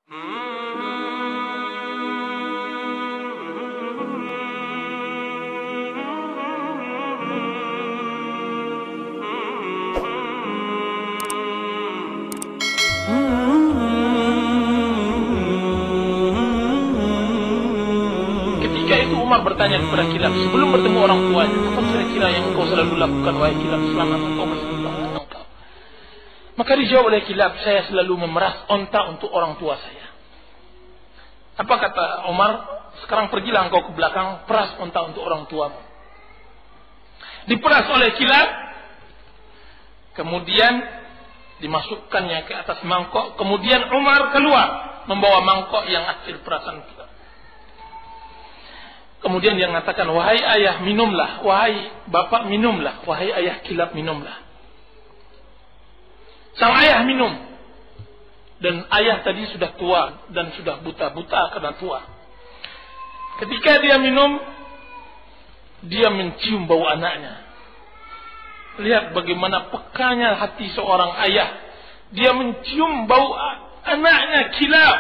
Ketika itu Umar bertanya kepada Kilab sebelum bertemu orang tuanya, apa kira-kira yang engkau selalu lakukan wahai Kilab selama engkau masih bersama engkau? Maka dijawab oleh Kilab, saya selalu memeras onta untuk orang tua saya. Apa kata Umar? Sekarang pergilah engkau ke belakang, peras onta untuk orang tuamu. Diperas oleh Kilab, kemudian dimasukkannya ke atas mangkok, kemudian Umar keluar membawa mangkok yang hasil perasan Kilab. Kemudian dia mengatakan, wahai ayah minumlah, wahai bapak minumlah, wahai ayah Kilab minumlah. Sang ayah minum. Dan ayah tadi sudah tua dan sudah buta-buta karena tua. Ketika dia minum, dia mencium bau anaknya. Lihat bagaimana pekanya hati seorang ayah. Dia mencium bau anaknya Kilab.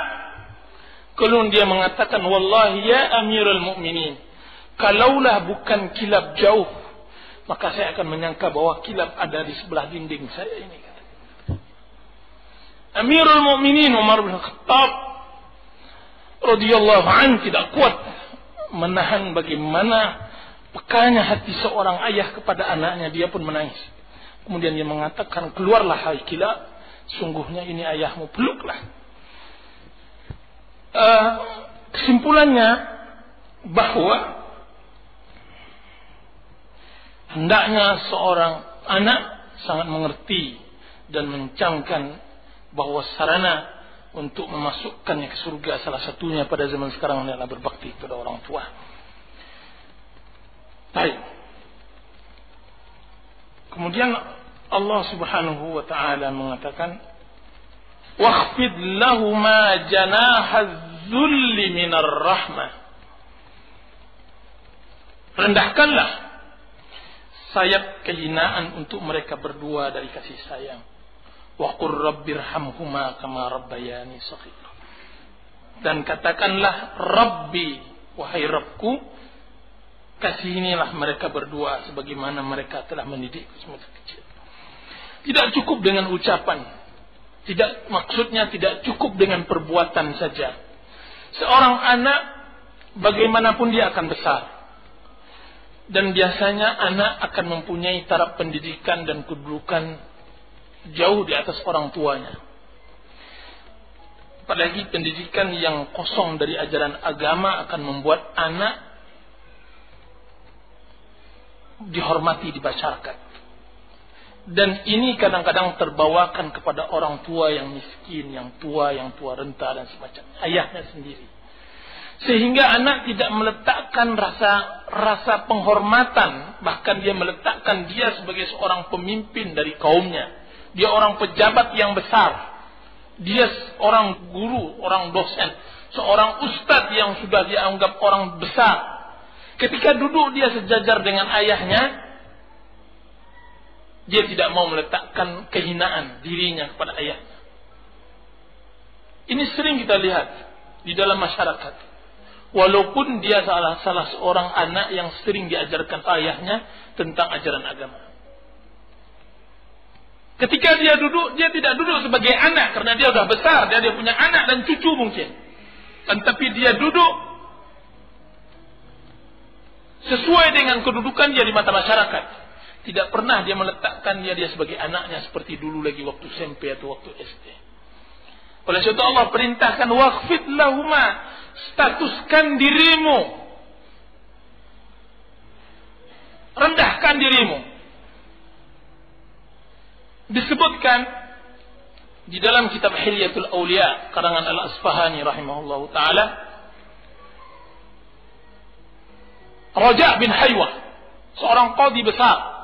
Kemudian dia mengatakan, wallahi ya Amirul Mukminin, kalaulah bukan Kilab jauh, maka saya akan menyangka bahwa Kilab ada di sebelah dinding saya ini. Amirul Mukminin Umar bin Khattab radhiyallahu anhu tidak kuat menahan bagaimana pekanya hati seorang ayah kepada anaknya. Dia pun menangis. Kemudian dia mengatakan, keluarlah hai Kilab, sungguhnya ini ayahmu, peluklah. Kesimpulannya bahwa hendaknya seorang anak sangat mengerti dan mencamkan bahwa sarana untuk memasukkannya ke surga salah satunya pada zaman sekarang adalah berbakti kepada orang tua. Baik. Kemudian Allah Subhanahu wa taala mengatakan, wakhfid lahuma janahaz zulli minar rahmah. Rendahkanlah sayap kehinaan untuk mereka berdua dari kasih sayang. Wa qur rabbirhamhuma kama rabbayani shaghira. Dan katakanlah, Rabbi, wahai Rabbku, kasihinilah mereka berdua sebagaimana mereka telah mendidikku semasa kecil. Tidak cukup dengan ucapan. Maksudnya tidak cukup dengan perbuatan saja. Seorang anak bagaimanapun dia akan besar. Dan biasanya anak akan mempunyai taraf pendidikan dan kedudukan jauh di atas orang tuanya. Apalagi pendidikan yang kosong dari ajaran agama akan membuat anak dihormati di masyarakat. Dan ini kadang-kadang terbawakan kepada orang tua yang miskin, yang tua renta dan semacamnya, ayahnya sendiri. Sehingga anak tidak meletakkan rasa penghormatan, bahkan dia meletakkan dia sebagai seorang pemimpin dari kaumnya. Dia orang pejabat yang besar. Dia orang guru, orang dosen, seorang ustadz yang sudah dianggap orang besar. Ketika duduk dia sejajar dengan ayahnya, dia tidak mau meletakkan kehinaan dirinya kepada ayahnya. Ini sering kita lihat di dalam masyarakat. Walaupun dia salah seorang anak yang sering diajarkan ayahnya tentang ajaran agama. Ketika dia duduk, dia tidak duduk sebagai anak karena dia sudah besar, dia punya anak dan cucu mungkin. Tetapi dia duduk sesuai dengan kedudukan dia di mata masyarakat. Tidak pernah dia meletakkan dia sebagai anaknya seperti dulu lagi waktu SMP atau waktu SD. Oleh sebab itu Allah perintahkan, waqfid lahuma, statuskan dirimu, rendahkan dirimu. Disebutkan di dalam kitab Hilyatul Auliya karangan Al-Asfahani rahimahullahu taala, Raja' bin Haywah, seorang qadhi besar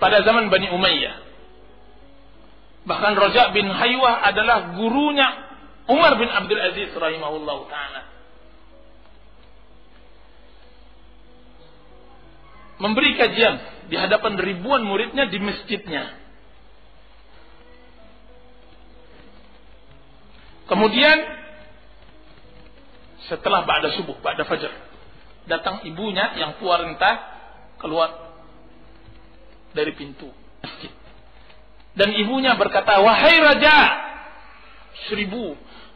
pada zaman Bani Umayyah. Bahkan Raja' bin Haywah adalah gurunya Umar bin Abdul Aziz rahimahullahu taala. Memberi kajian di hadapan ribuan muridnya di masjidnya. Kemudian setelah ba'da subuh, ba'da fajar, datang ibunya yang tua renta keluar dari pintu masjid. Dan ibunya berkata, "Wahai raja."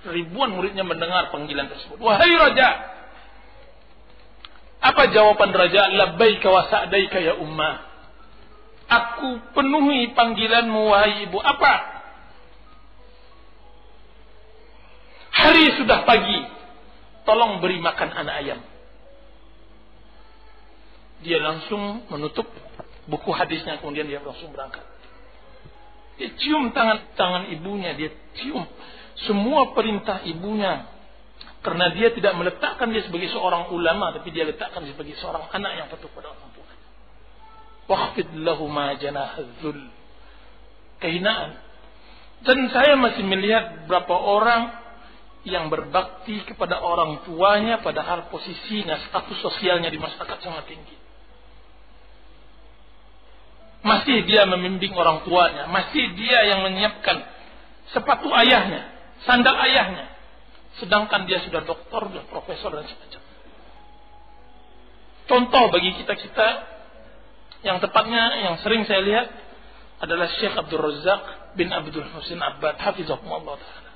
Ribuan muridnya mendengar panggilan tersebut. "Wahai raja." Apa jawaban raja? "Labbaika wa sa'daika ya ummah." Aku penuhi panggilanmu wahai ibu. Apa? Hari sudah pagi. Tolong beri makan anak ayam. Dia langsung menutup buku hadisnya, kemudian dia langsung berangkat. Dia cium tangan ibunya, dia cium semua perintah ibunya. Karena dia tidak meletakkan dia sebagai seorang ulama, tapi dia letakkan dia sebagai seorang anak yang patuh pada orang tua. Waqfid lahuma janahadzul. Kehinaan. Dan saya masih melihat berapa orang yang berbakti kepada orang tuanya padahal posisinya, status sosialnya di masyarakat sangat tinggi. Masih dia membimbing orang tuanya, masih dia yang menyiapkan sepatu ayahnya, sandal ayahnya, sedangkan dia sudah doktor, sudah profesor dan sebagainya. Contoh bagi kita yang tepatnya yang sering saya lihat adalah Syekh Abdul Razak bin Abdul Husin Abbad hafizahumullah ta'ala.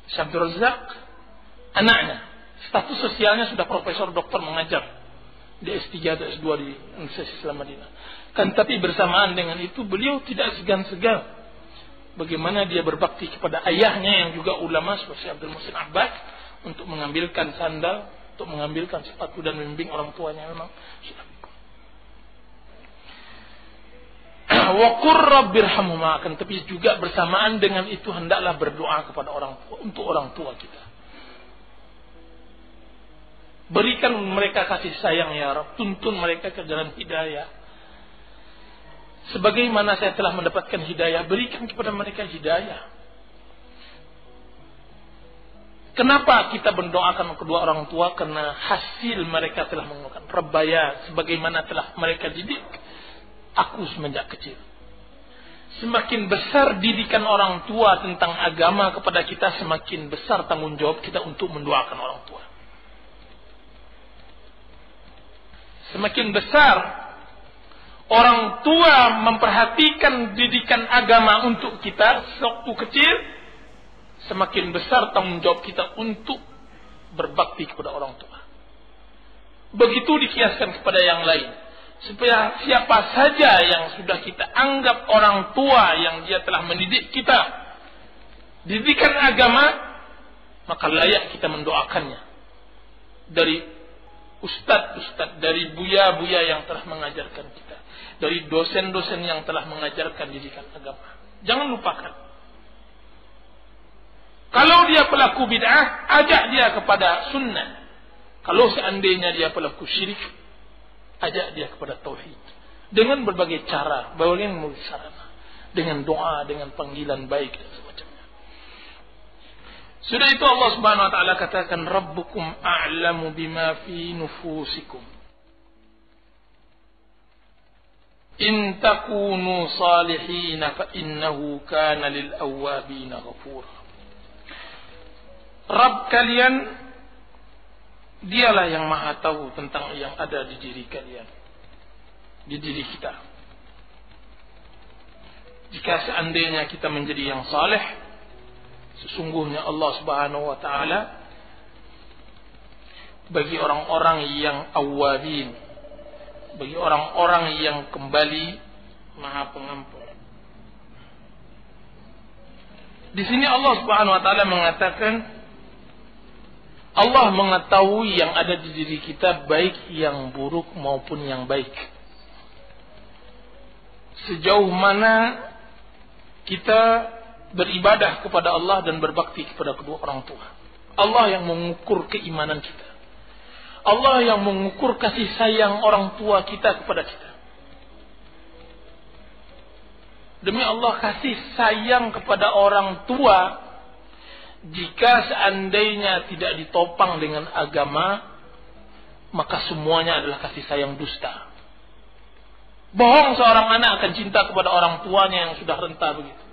Syekh Abdul Razak, anaknya status sosialnya sudah profesor, doktor, mengajar di S3 atau S2 di Universitas Islam Madinah. Kan tapi bersamaan dengan itu beliau tidak segan-segan bagaimana dia berbakti kepada ayahnya yang juga ulama seperti Abdul Muhsin Abbad untuk mengambilkan sandal, untuk mengambilkan sepatu dan membimbing orang tuanya. Memang sudah. Wa qur rabbirhamhuma, akan tapi juga bersamaan dengan itu hendaklah berdoa kepada orang tua, untuk orang tua kita. Berikan mereka kasih sayang ya Rabb, tuntun mereka ke jalan hidayah. Sebagaimana saya telah mendapatkan hidayah, berikan kepada mereka hidayah. Kenapa kita mendoakan kedua orang tua? Karena hasil mereka telah menggunakan rebaya, sebagaimana telah mereka didik aku semenjak kecil. Semakin besar didikan orang tua tentang agama kepada kita, semakin besar tanggung jawab kita untuk mendoakan orang tua. Semakin besar orang tua memperhatikan didikan agama untuk kita sewaktu kecil, semakin besar tanggung jawab kita untuk berbakti kepada orang tua. Begitu dikiaskan kepada yang lain. Supaya siapa saja yang sudah kita anggap orang tua yang dia telah mendidik kita didikan agama, maka layak kita mendoakannya. Dari ustadz-ustadz, dari buya-buya yang telah mengajarkan kita, dari dosen-dosen yang telah mengajarkan didikan agama. Jangan lupakan. Kalau dia pelaku bid'ah, ajak dia kepada sunnah. Kalau seandainya dia pelaku syirik, ajak dia kepada tauhid. Dengan berbagai cara, berbagai sarana, dengan doa, dengan panggilan baik dan semacamnya. Sudah itu Allah Subhanahu wa taala katakan, Rabbukum a'lamu bima fi nufusikum. In takunu salihin fa innahu kana lil awwabin ghafura. Rabb kalian, dialah yang maha tahu tentang yang ada di diri kalian, di diri kita. Jika seandainya kita menjadi yang saleh, sesungguhnya Allah Subhanahu wa taala bagi orang-orang yang awwabin, bagi orang-orang yang kembali, maha pengampun. Di sini Allah Subhanahu wa taala mengatakan Allah mengetahui yang ada di diri kita, baik yang buruk maupun yang baik. Sejauh mana kita beribadah kepada Allah dan berbakti kepada kedua orang tua. Allah yang mengukur keimanan kita. Allah yang mengukur kasih sayang orang tua kita kepada kita. Demi Allah, kasih sayang kepada orang tua, jika seandainya tidak ditopang dengan agama, maka semuanya adalah kasih sayang dusta. Bohong seorang anak akan cinta kepada orang tuanya yang sudah renta begitu.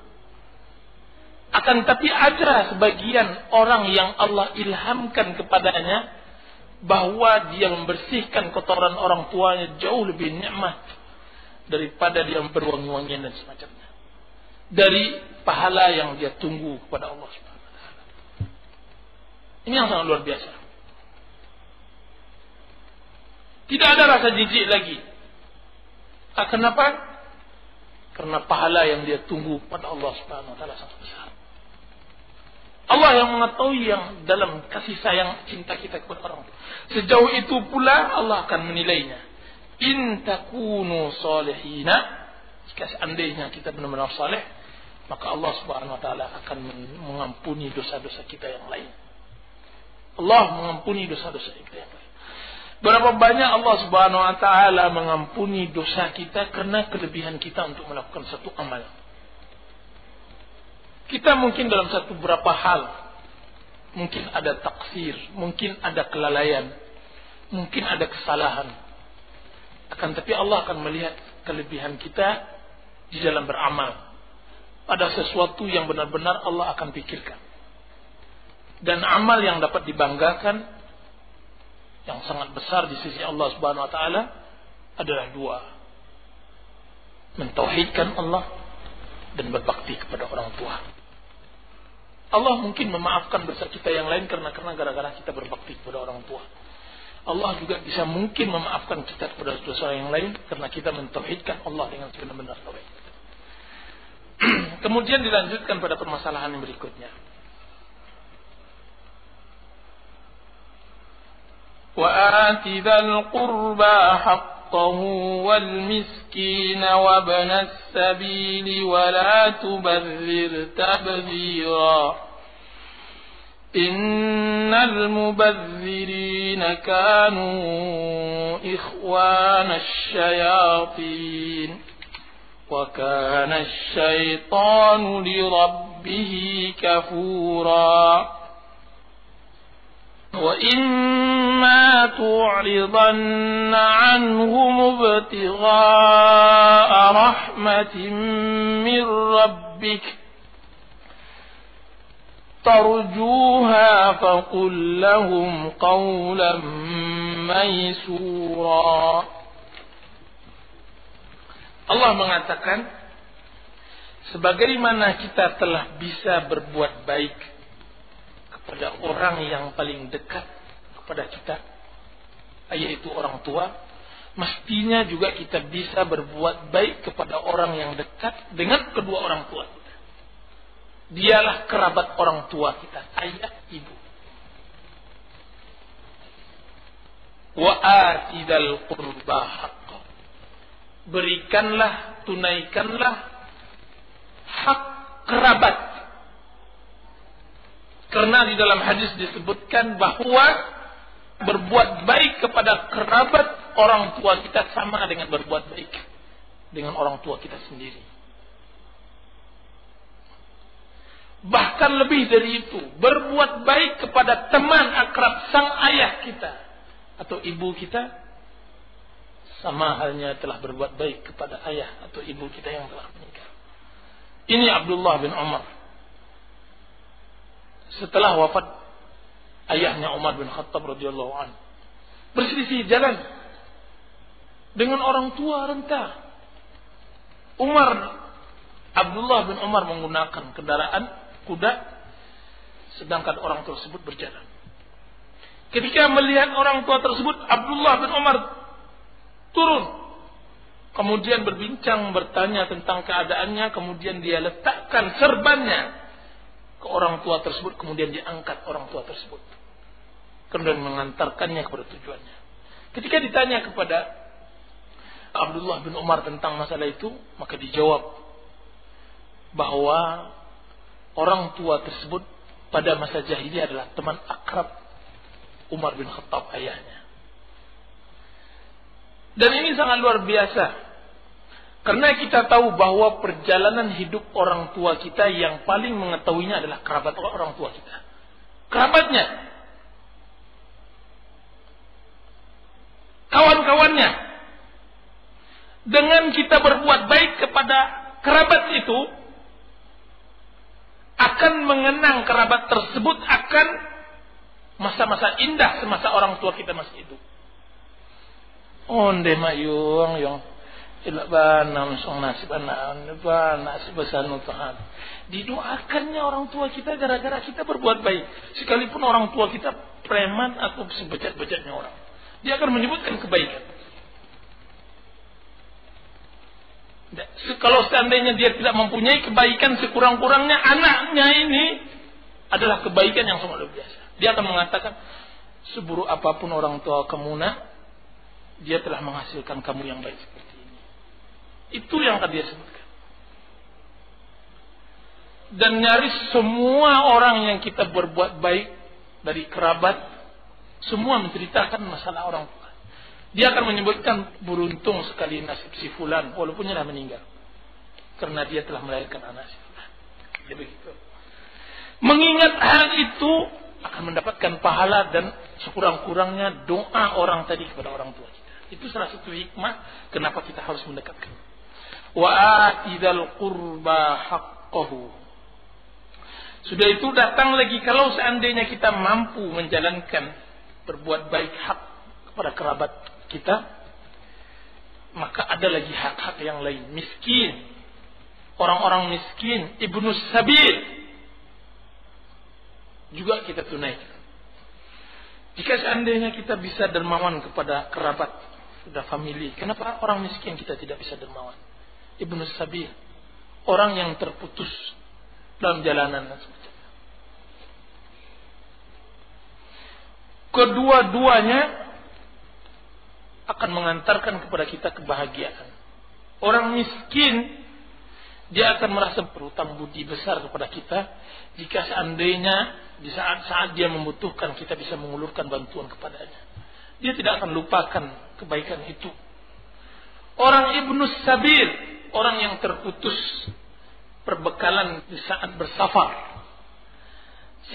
Akan tapi ada sebagian orang yang Allah ilhamkan kepadanya bahwa dia membersihkan kotoran orang tuanya jauh lebih nikmat daripada dia berwangi-wangian dan semacamnya. Dari pahala yang dia tunggu kepada Allah Subhanahu wa taala. Ini yang sangat luar biasa. Tidak ada rasa jijik lagi. Kenapa? Karena pahala yang dia tunggu kepada Allah Subhanahu wa taala sangat besar. Allah yang mengetahui yang dalam kasih sayang cinta kita kepada orang. Sejauh itu pula Allah akan menilainya. In takunu salihina, jika seandainya kita benar-benar saleh, maka Allah Subhanahu wa taala akan mengampuni dosa-dosa kita yang lain. Allah mengampuni dosa-dosa kita yang lain. Berapa banyak Allah Subhanahu wa taala mengampuni dosa kita karena kelebihan kita untuk melakukan satu amal. Kita mungkin dalam satu beberapa hal mungkin ada taksir, mungkin ada kelalaian, mungkin ada kesalahan. Akan tapi Allah akan melihat kelebihan kita di dalam beramal. Ada sesuatu yang benar-benar Allah akan pikirkan. Dan amal yang dapat dibanggakan yang sangat besar di sisi Allah Subhanahu wa taala adalah dua. Mentauhidkan Allah dan berbakti kepada orang tua. Allah mungkin memaafkan dosa kita yang lain karena gara-gara kita berbakti kepada orang tua. Allah juga bisa mungkin memaafkan kita kepada dosa yang lain karena kita mentauhidkan Allah dengan sebenar-benar tauhid. Kemudian dilanjutkan pada permasalahan yang berikutnya. Wa ati dzal qurba haqqahu wal miskin wa ibnas sabili wa la tubadzir tabdzira. Innal mubadzirina kanu ikhwanasy syayatin wa kana asy-syaitanu li rabbih kafura. وَإِمَّا تُعْرِضَنَّ عَنْهُمُ ابْتِغَاءَ رَحْمَةٍ مِّن رَّبِّكَ تَرْجُوهَا فَقُل لَّهُمْ قَوْلًا مَّيْسُورًا. Allah mengatakan, sebagaimana kita telah bisa berbuat baik pada orang yang paling dekat kepada kita, yaitu orang tua, mestinya juga kita bisa berbuat baik kepada orang yang dekat dengan kedua orang tua kita. Dialah kerabat orang tua kita, ayah, ibu. Wa ati dzal qurba haqqah. Berikanlah, tunaikanlah hak kerabat. Karena di dalam hadis disebutkan bahwa berbuat baik kepada kerabat orang tua kita sama dengan berbuat baik dengan orang tua kita sendiri. Bahkan lebih dari itu, berbuat baik kepada teman akrab sang ayah kita atau ibu kita sama halnya telah berbuat baik kepada ayah atau ibu kita yang telah menikah. Ini Abdullah bin Umar. Setelah wafat ayahnya Umar bin Khattab radhiyallahu anhu, berselisih jalan dengan orang tua renta. Abdullah bin Umar menggunakan kendaraan kuda, sedangkan orang tersebut berjalan. Ketika melihat orang tua tersebut, Abdullah bin Umar turun, kemudian berbincang, bertanya tentang keadaannya, kemudian dia letakkan serbannya ke orang tua tersebut, kemudian diangkat orang tua tersebut, kemudian mengantarkannya kepada tujuannya. Ketika ditanya kepada Abdullah bin Umar tentang masalah itu, maka dijawab bahwa orang tua tersebut pada masa jahiliyah adalah teman akrab Umar bin Khattab, ayahnya. Dan ini sangat luar biasa. Karena kita tahu bahwa perjalanan hidup orang tua kita yang paling mengetahuinya adalah kerabat orang tua kita. Kerabatnya. Kawan-kawannya. Dengan kita berbuat baik kepada kerabat itu, akan mengenang kerabat tersebut akan masa-masa indah semasa orang tua kita masih hidup. Onde mayung yung ilak banam song nasib anak nasib besanu Tuhan. Didoakannya orang tua kita gara-gara kita berbuat baik. Sekalipun orang tua kita preman atau sebejat-bejatnya orang, dia akan menyebutkan kebaikan. Kalau seandainya dia tidak mempunyai kebaikan, sekurang-kurangnya anaknya ini adalah kebaikan yang sangat luar biasa. Dia akan mengatakan, seburuk apapun orang tua kamu nak, dia telah menghasilkan kamu yang baik seperti ini. Itu yang akan dia sebutkan. Dan nyaris semua orang yang kita berbuat baik dari kerabat, semua menceritakan masalah orang tua. Dia akan menyebutkan, beruntung sekali nasib si fulan, walaupun dia dah meninggal, karena dia telah melahirkan anak si fulan. Jadi begitu. Mengingat hal itu akan mendapatkan pahala dan sekurang-kurangnya doa orang tadi kepada orang tua kita. Itu salah satu hikmah kenapa kita harus mendekatkan. Wa atidal qurba haqqahu. Sudah itu datang lagi, kalau seandainya kita mampu menjalankan berbuat baik hak kepada kerabat kita, maka ada lagi hak-hak yang lain. Miskin, orang-orang miskin, ibnu sabil, juga kita tunaikan. Jika seandainya kita bisa dermawan kepada kerabat, sudah famili, kenapa orang miskin kita tidak bisa dermawan? Ibnu sabil, orang yang terputus dalam jalanan dan sebagainya. Kedua-duanya akan mengantarkan kepada kita kebahagiaan. Orang miskin, dia akan merasa berhutang budi besar kepada kita jika seandainya di saat-saat dia membutuhkan kita bisa mengulurkan bantuan kepadanya. Dia tidak akan lupakan kebaikan itu. Orang ibnu sabil, orang yang terputus perbekalan di saat bersafar,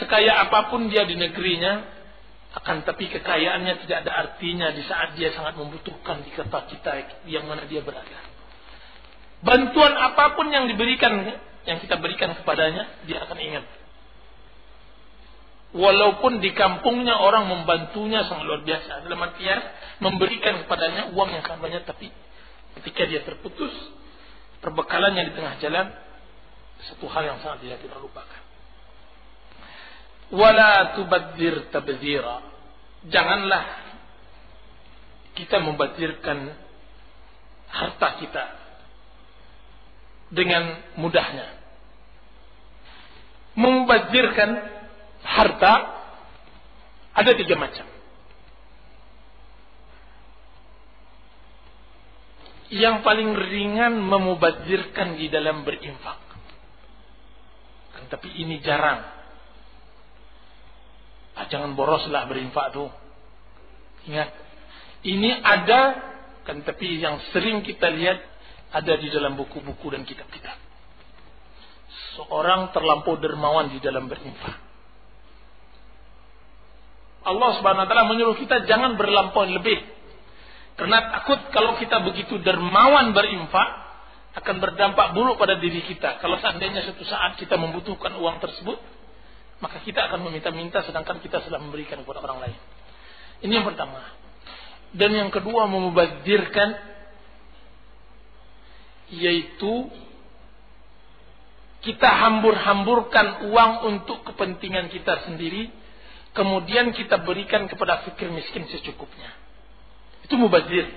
sekaya apapun dia di negerinya, akan tapi kekayaannya tidak ada artinya di saat dia sangat membutuhkan di tempat kita yang mana dia berada. Bantuan apapun yang diberikan, yang kita berikan kepadanya, dia akan ingat. Walaupun di kampungnya orang membantunya sangat luar biasa, dalam artian memberikan kepadanya uang yang sangat banyak, tapi ketika dia terputus perbekalannya di tengah jalan, satu hal yang sangat dia tidak lupakan. Wala tubadzir tabdzira. Janganlah kita membadzirkan harta kita dengan mudahnya. Membadzirkan harta ada 3 macam. Yang paling ringan memubadzirkan di dalam berinfak. Tapi ini jarang. Jangan boroslah berinfak tuh. Ingat, ini ada, kan, tapi yang sering kita lihat ada di dalam buku-buku dan kitab-kitab. Seorang terlampau dermawan di dalam berinfak. Allah Subhanahu wa taala menyuruh kita jangan berlampau lebih. Karena takut kalau kita begitu dermawan berinfak akan berdampak buruk pada diri kita. Kalau seandainya suatu saat kita membutuhkan uang tersebut, maka kita akan meminta-minta sedangkan kita sudah memberikan kepada orang lain. Ini yang pertama. Dan yang kedua, memubadzirkan, yaitu kita hambur-hamburkan uang untuk kepentingan kita sendiri, kemudian kita berikan kepada fakir miskin secukupnya. Itu mubadzir.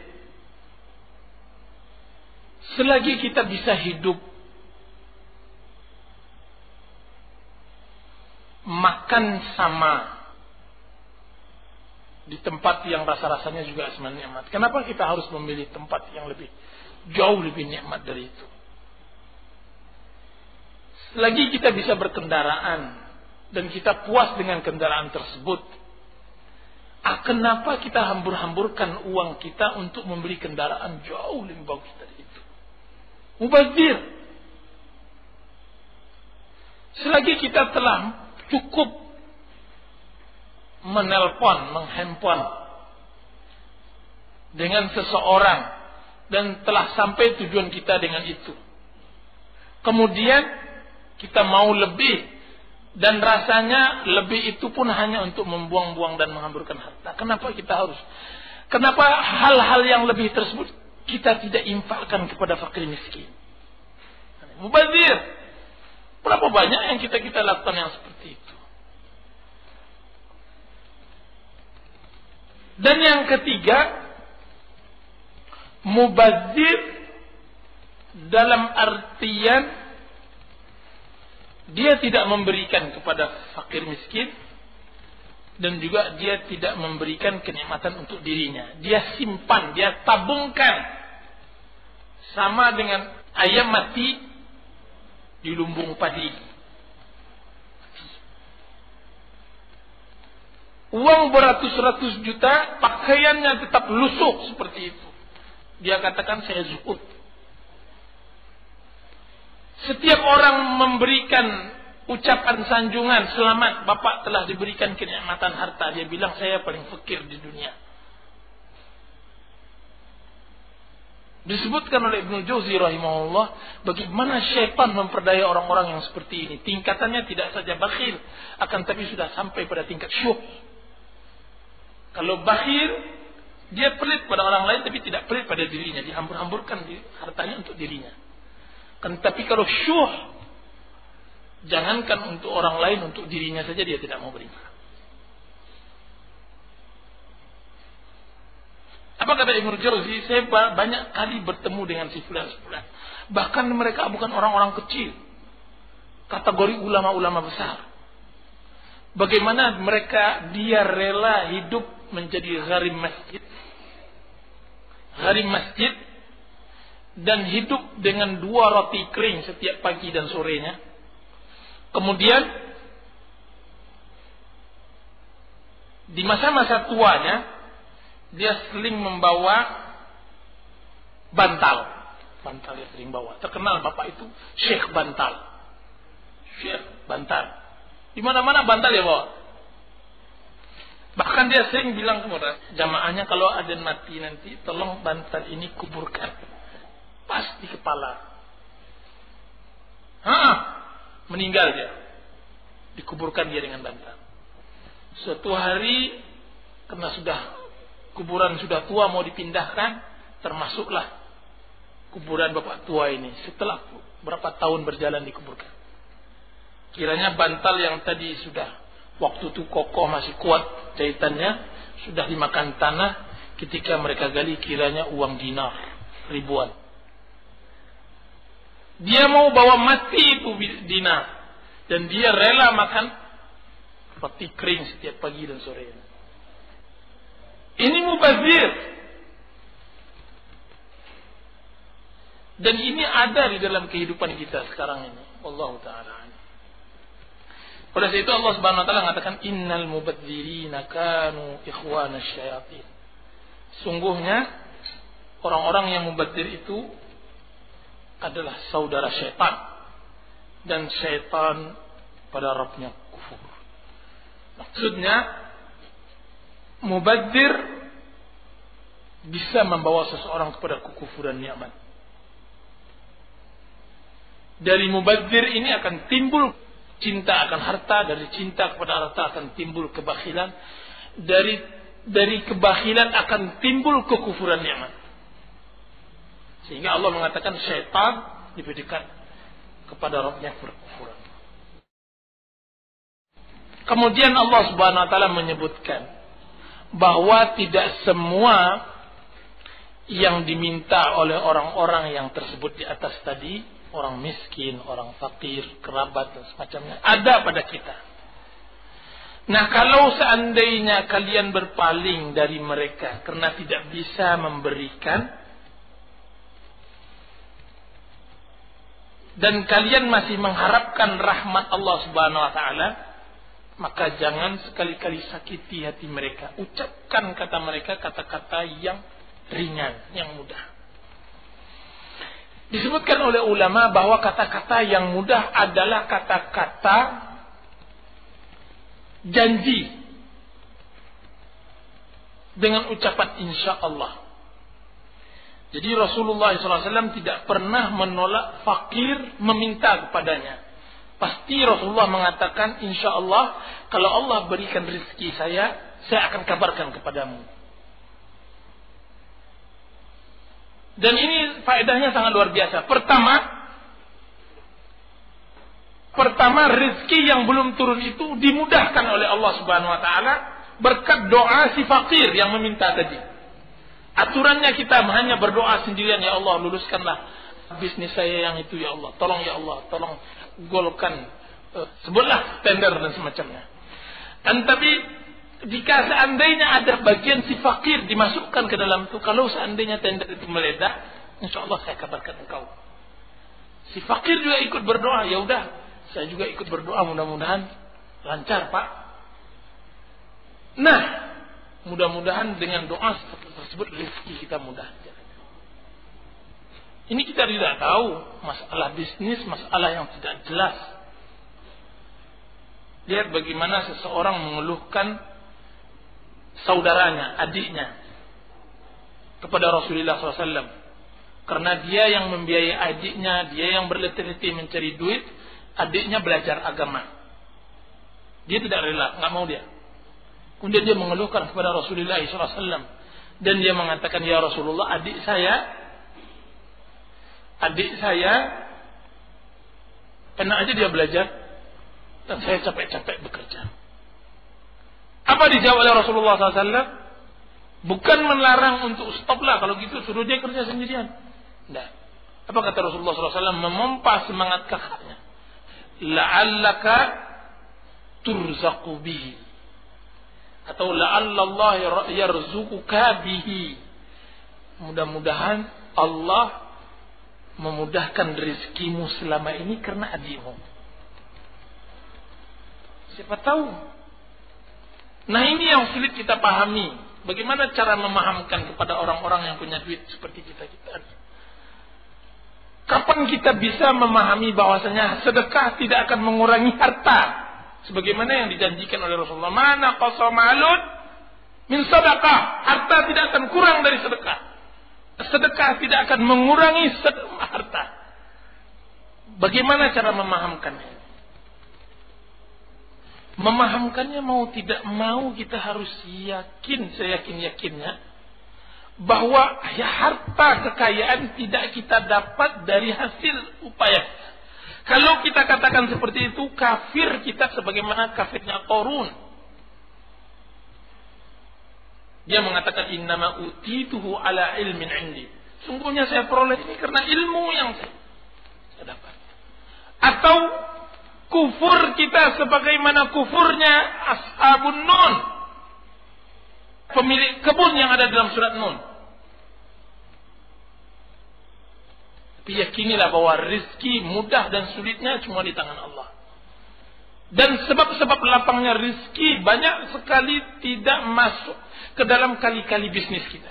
Selagi kita bisa hidup, makan sama di tempat yang rasa-rasanya juga sebenarnya nikmat. Kenapa kita harus memilih tempat yang jauh lebih nikmat dari itu? Selagi kita bisa berkendaraan dan kita puas dengan kendaraan tersebut, kenapa kita hambur-hamburkan uang kita untuk membeli kendaraan jauh lebih bagus dari itu? Mubazir. Selagi kita telah cukup menghandphone dengan seseorang dan telah sampai tujuan kita dengan itu, kemudian kita mau lebih Dan rasanya lebih itu pun hanya untuk membuang-buang dan menghamburkan harta. Kenapa hal-hal yang lebih tersebut kita tidak infakkan kepada fakir miskin? Mubazir. Berapa banyak yang kita lakukan yang seperti itu? Dan yang ketiga, mubazir dalam artian dia tidak memberikan kepada fakir miskin, dan juga dia tidak memberikan kenikmatan untuk dirinya. Dia simpan, dia tabungkan. Sama dengan ayam mati di lumbung padi. Uang beratus-ratus juta, pakaiannya tetap lusuh seperti itu. Dia katakan saya zuhud. Setiap orang memberikan ucapan sanjungan, selamat Bapak telah diberikan kenikmatan harta. Dia bilang saya paling fakir di dunia. Disebutkan oleh Ibnu Jauzi rahimahullah, bagaimana syaitan memperdaya orang-orang yang seperti ini. Tingkatannya tidak saja bakhil, akan tapi sudah sampai pada tingkat syuh. Kalau bakhil, dia pelit pada orang lain tapi tidak pelit pada dirinya. Dihambur-hamburkan hartanya untuk dirinya. Kan tapi kalau syuh, jangankan untuk orang lain, untuk dirinya saja dia tidak mau beri. Apa kata Ibnu Jauzi? Saya banyak kali bertemu dengan si fulan. Bahkan mereka bukan orang-orang kecil, kategori ulama-ulama besar. Bagaimana dia rela hidup menjadi gharim masjid, dan hidup dengan 2 roti kering setiap pagi dan sorenya. Kemudian di masa-masa tuanya dia sering membawa bantal dia sering bawa. Terkenal bapak itu Syekh Bantal. Di mana-mana bantal dia bawa. Bahkan dia sering bilang kepada jamaahnya, kalau ada mati nanti tolong bantal ini kuburkan pas di kepala. Meninggal dia, dikuburkan dia dengan bantal. Suatu hari, karena kuburan sudah tua mau dipindahkan, termasuklah kuburan bapak tua ini. Setelah berapa tahun berjalan dikuburkan. Kiranya bantal yang tadi sudah waktu itu kokoh, masih kuat jahitannya, sudah dimakan tanah. Ketika mereka gali, kiranya uang dinar ribuan. Dia mau bawa mati itu dinar, dan dia rela makan roti kering setiap pagi dan sore. Ini mubazir. Dan ini ada di dalam kehidupan kita sekarang ini. Wallahu ta'ala. Oleh sebab itu Allah Subhanahu wa taala mengatakan innal mubadzirina kanu ikhwanasy syayatin. Sungguhnya orang-orang yang mubadzir itu adalah saudara syaitan, dan syaitan pada Rabbnya kufur. Maksudnya mubadzir bisa membawa seseorang kepada kekufuran nikmat. Dari mubadzir ini akan timbul cinta akan harta, dari cinta kepada harta akan timbul kebakhilan, dari kebakhilan akan timbul kekufuran nikmat. Sehingga Allah mengatakan syaitan diberikan kepada Rabbnya berkufuran. Kemudian Allah Subhanahu wa taala menyebutkan bahwa tidak semua yang diminta oleh orang-orang yang tersebut di atas tadi, orang miskin, orang fakir, kerabat dan semacamnya, ada pada kita. Nah, kalau seandainya kalian berpaling dari mereka karena tidak bisa memberikan, dan kalian masih mengharapkan rahmat Allah Subhanahu wa taala, maka jangan sekali-kali sakiti hati mereka. Ucapkan kata mereka kata-kata yang ringan, yang mudah. Disebutkan oleh ulama bahwa kata-kata yang mudah adalah kata-kata janji dengan ucapan insya Allah. Jadi Rasulullah SAW tidak pernah menolak fakir meminta kepadanya. Pasti Rasulullah mengatakan, insya Allah kalau Allah berikan rezeki saya akan kabarkan kepadamu. Dan ini faedahnya sangat luar biasa. Pertama rezeki yang belum turun itu dimudahkan oleh Allah Subhanahu wa taala berkat doa si fakir yang meminta tadi. Aturannya kita hanya berdoa sendirian, ya Allah luluskanlah bisnis saya yang itu, ya Allah. Tolong ya Allah, tolong golkan sebutlah tender dan semacamnya. Dan tapi jika seandainya ada bagian si fakir dimasukkan ke dalam itu, kalau seandainya tender itu meledak, insya Allah saya kabarkan engkau. Si fakir juga ikut berdoa, ya udah, saya juga ikut berdoa, mudah-mudahan lancar Pak. Nah, mudah-mudahan dengan doa tersebut rezeki kita mudah. Ini kita tidak tahu masalah bisnis, masalah yang tidak jelas. Lihat bagaimana seseorang mengeluhkan saudaranya, adiknya kepada Rasulullah SAW. Karena dia yang membiayai adiknya, dia yang berletih-letih mencari duit, adiknya belajar agama. Dia tidak rela, nggak mau dia. Kemudian dia mengeluhkan kepada Rasulullah SAW. Dan dia mengatakan, ya Rasulullah, adik saya enak aja dia belajar dan saya capek-capek bekerja. Apa dijawab oleh Rasulullah SAW? Bukan melarang untuk stoplah, kalau gitu suruh dia kerja sendirian. Nah, apa kata Rasulullah SAW? Memompa semangat kakaknya. La'allaka turzaqu bihi, atau la'allallah yarzuquka bihi. Mudah-mudahan Allah memudahkan rezekimu selama ini karena adikmu. Siapa tahu. Nah, ini yang sulit kita pahami. Bagaimana cara memahamkan kepada orang-orang yang punya duit seperti kita. Kapan kita bisa memahami bahwasanya sedekah tidak akan mengurangi harta, sebagaimana yang dijanjikan oleh Rasulullah, mana qasamalun min sedekah, harta tidak akan kurang dari sedekah. Sedekah tidak akan mengurangi harta. Bagaimana cara memahamkannya? Memahamkannya mau tidak mau kita harus yakin, seyakin-yakinnya bahwa ya, harta kekayaan tidak kita dapat dari hasil upaya. Kalau kita katakan seperti itu, kafir kita sebagaimana kafirnya Qarun. Dia mengatakan innama utituhu ala ilmin indi. Sungguhnya saya peroleh ini karena ilmu yang saya dapat. Atau kufur kita sebagaimana kufurnya Ashabun Nun, pemilik kebun yang ada dalam surat Nun. Tapi yakinilah bahwa rizki mudah dan sulitnya cuma di tangan Allah. Dan sebab-sebab lapangnya rizki banyak sekali tidak masuk ke dalam kali-kali bisnis kita.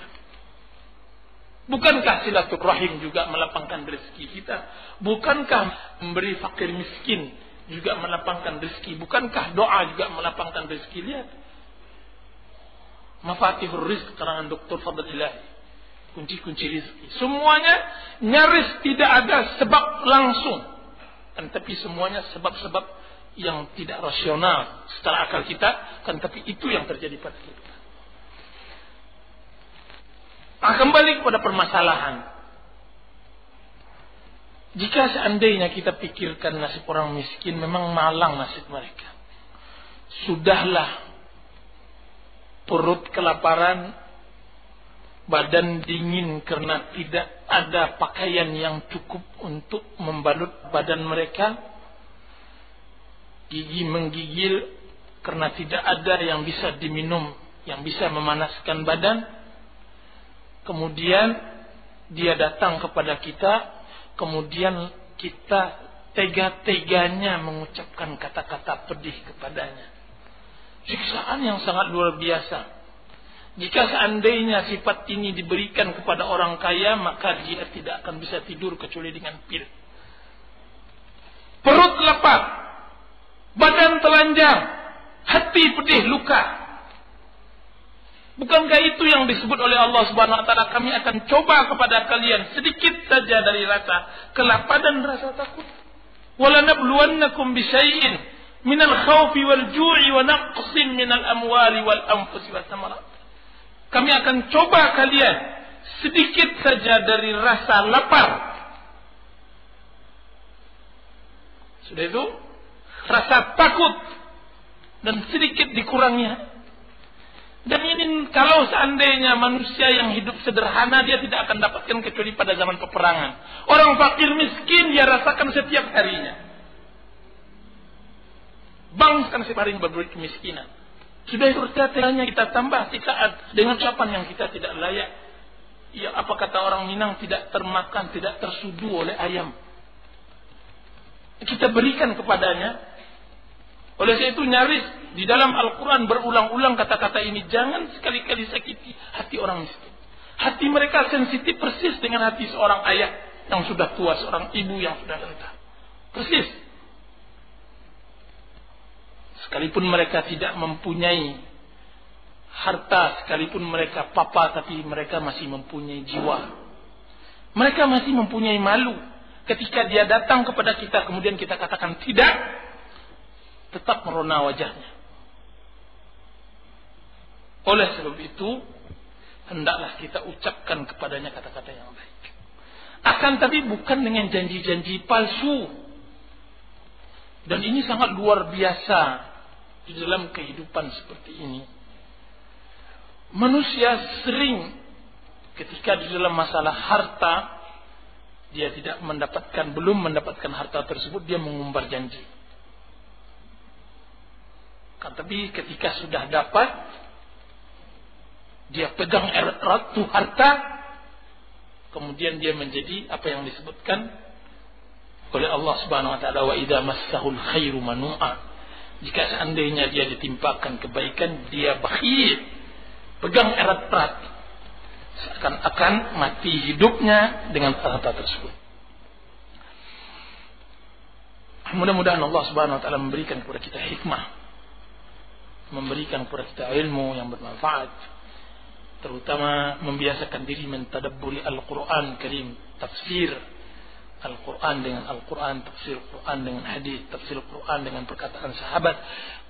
Bukankah silaturahim juga melapangkan rezeki kita? Bukankah memberi fakir miskin juga melapangkan rezeki? Bukankah doa juga melapangkan rezeki? Lihat Mafatihur Rizq karangan Dr. Fadl Ilahi, kunci-kunci rezeki. Semuanya nyaris tidak ada sebab langsung, tapi semuanya sebab-sebab yang tidak rasional secara akal kita, tapi itu yang terjadi pada kita. Kembali kepada permasalahan. Jika seandainya kita pikirkan nasib orang miskin, memang malang nasib mereka. Sudahlah perut kelaparan, badan dingin karena tidak ada pakaian yang cukup untuk membalut badan mereka, gigi menggigil karena tidak ada yang bisa diminum yang bisa memanaskan badan. Kemudian dia datang kepada kita, kemudian kita tega-teganya mengucapkan kata-kata pedih kepadanya. Siksaan yang sangat luar biasa. Jika seandainya sifat ini diberikan kepada orang kaya, maka dia tidak akan bisa tidur kecuali dengan pil. Perut lapar, badan telanjang, hati pedih, luka. Bukankah itu yang disebut oleh Allah Subhanahu wa taala, kami akan coba kepada kalian sedikit saja dari rasa kelaparan dan rasa takut. وَلَنَبْلُوَنَّكُمْ بِشَيْءٍ مِنَ الْخَوْفِ وَالْجُوعِ وَنَقْصٍ مِنَ الْأَمْوَالِ وَالْأَنْفُسِ وَالثَّمَرَاتِ. Kami akan coba kalian sedikit saja dari rasa lapar. Sudah itu, rasa takut dan sedikit dikurangi. Dan ini kalau seandainya manusia yang hidup sederhana, dia tidak akan dapatkan kecuali pada zaman peperangan. Orang fakir miskin dia rasakan setiap harinya. Bangkan setiap harinya berbuat kemiskinan. Sudah itu artinya kita tambah saat dengan ucapan yang kita tidak layak. Ya, apa kata orang Minang, tidak termakan, tidak tersudu oleh ayam. Kita berikan kepadanya. Oleh sebab itu nyaris di dalam Al-Quran berulang-ulang kata-kata ini. Jangan sekali-kali sakiti hati orang miskin. Hati mereka sensitif persis dengan hati seorang ayah yang sudah tua, seorang ibu yang sudah renta. Persis. Sekalipun mereka tidak mempunyai harta, sekalipun mereka papa, tapi mereka masih mempunyai jiwa. Mereka masih mempunyai malu. Ketika dia datang kepada kita, kemudian kita katakan tidak, tetap merona wajahnya. Oleh sebab itu, hendaklah kita ucapkan kepadanya kata-kata yang baik. Akan tapi bukan dengan janji-janji palsu. Dan ini sangat luar biasa di dalam kehidupan seperti ini. Manusia sering ketika di dalam masalah harta, dia tidak mendapatkan, belum mendapatkan harta tersebut, dia mengumbar janji. Tapi ketika sudah dapat, dia pegang erat tuh harta, kemudian dia menjadi apa yang disebutkan oleh Allah Subhanahu wa taala, wa idza massahul khairu manu'a. Jika seandainya dia ditimpakan kebaikan, dia bakhil, pegang erat-erat, seakan-akan mati hidupnya dengan harta tersebut. Mudah-mudahan Allah Subhanahu wa taala memberikan kepada kita hikmah, memberikan kepada kita ilmu yang bermanfaat, terutama membiasakan diri mentadabburi Al-Quran Karim, tafsir Al-Quran dengan Al-Quran, tafsir Quran dengan hadis, tafsir Quran dengan perkataan sahabat,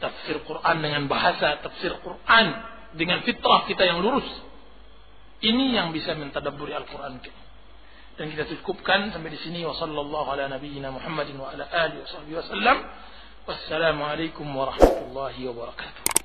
tafsir Quran dengan bahasa, tafsir Quran dengan fitrah kita yang lurus. Ini yang bisa mentadabburi Al-Quran. Dan kita cukupkan sampai di sini. Wa sallallahu ala nabiyyina Muhammadin wa ala alihi wa sahbihi wa sallam. Wassalamualaikum warahmatullahi wabarakatuh.